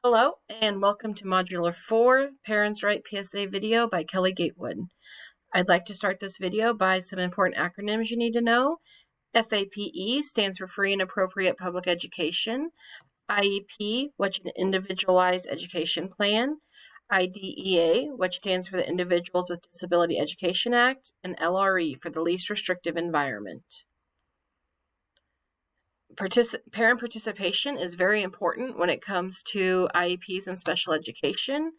Hello and welcome to Modular 4, Parents' Right PSA video by Kelly Gatewood. I'd like to start this video by some important acronyms you need to know. FAPE stands for Free and Appropriate Public Education. IEP, which is an Individualized Education Plan. IDEA, which stands for the Individuals with Disability Education Act. And LRE for the Least Restrictive Environment. Parent participation is very important when it comes to IEPs and special education,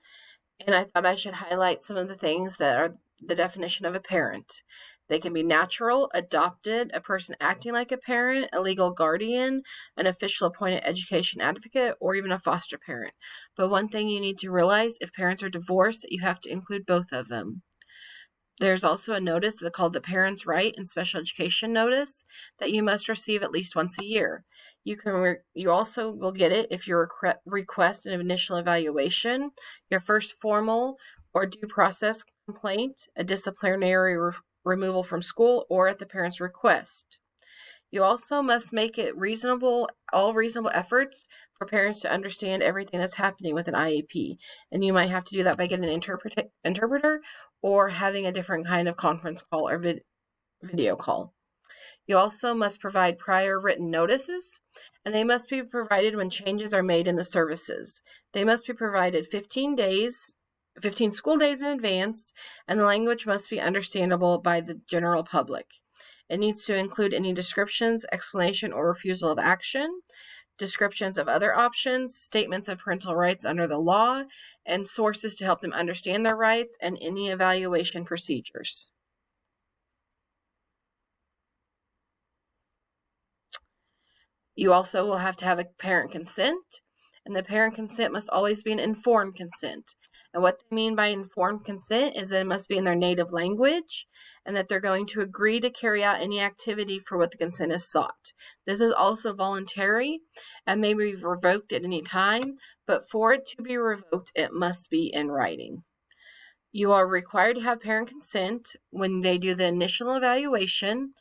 and I thought I should highlight some of the things that are the definition of a parent. They can be natural, adopted, a person acting like a parent, a legal guardian, an official appointed education advocate, or even a foster parent. But one thing you need to realize, if parents are divorced, you have to include both of them. There's also a notice called the Parents' Right and Special Education Notice that you must receive at least once a year. You also will get it if you request an initial evaluation, your first formal or due process complaint, a disciplinary removal from school, or at the parent's request. You also must make it all reasonable efforts for parents to understand everything that's happening with an IEP. And you might have to do that by getting an interpreter or having a different kind of conference call or video call. You also must provide prior written notices, and they must be provided when changes are made in the services. They must be provided 15 school days in advance, and the language must be understandable by the general public. It needs to include any descriptions, explanation, or refusal of action, descriptions of other options, statements of parental rights under the law, and sources to help them understand their rights, and any evaluation procedures. You also will have to have a parent consent, and the parent consent must always be an informed consent. And what they mean by informed consent is that it must be in their native language and that they're going to agree to carry out any activity for what the consent is sought. This is also voluntary and may be revoked at any time, but for it to be revoked, it must be in writing. You are required to have parent consent when they do the initial evaluation,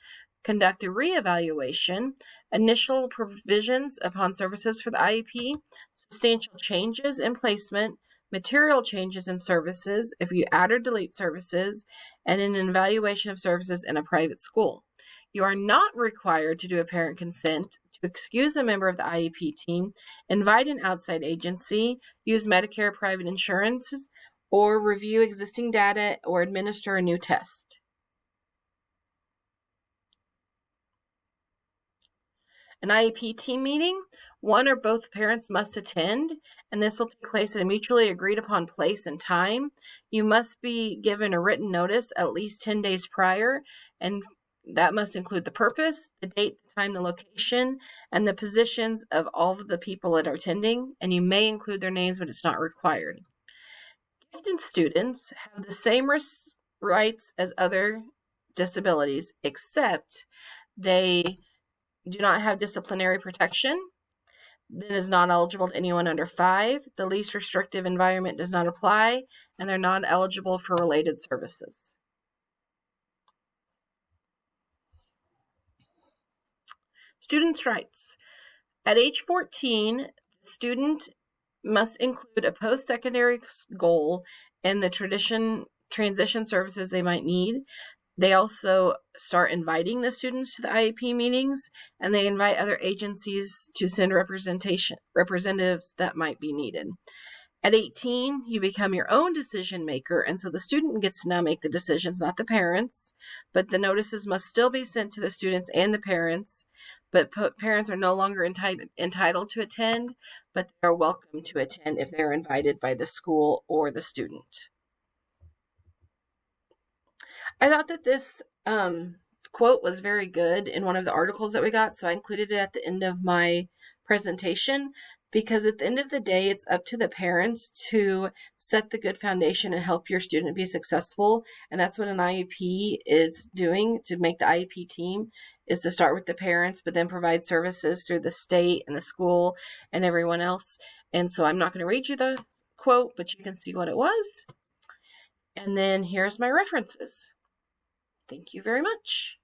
conduct a reevaluation, initial provisions upon services for the IEP, substantial changes in placement, material changes in services, if you add or delete services, and an evaluation of services in a private school. You are not required to do a parent consent to excuse a member of the IEP team, invite an outside agency, use Medicare private insurance, or review existing data or administer a new test. An IEP team meeting, one or both parents must attend, and this will take place at a mutually agreed upon place and time. You must be given a written notice at least 10 days prior, and that must include the purpose, the date, the time, the location, and the positions of all of the people that are attending, and you may include their names, but it's not required. Gifted students have the same rights as other disabilities, except they do not have disciplinary protection, then is not eligible to anyone under 5. The least restrictive environment does not apply, and they're not eligible for related services. Students' rights. At age 14, the student must include a post-secondary goal and the transition services they might need. They also start inviting the students to the IEP meetings, and they invite other agencies to send representatives that might be needed. At 18, you become your own decision maker, and so the student gets to now make the decisions, not the parents, but the notices must still be sent to the students and the parents, but parents are no longer entitled to attend, but they're welcome to attend if they're invited by the school or the student. I thought that this quote was very good in one of the articles that we got, so I included it at the end of my presentation, because at the end of the day, it's up to the parents to set the good foundation and help your student be successful, and that's what an IEP is doing to make the IEP team, is to start with the parents, but then provide services through the state and the school and everyone else. And so I'm not going to read you the quote, but you can see what it was. And then here's my references. Thank you very much.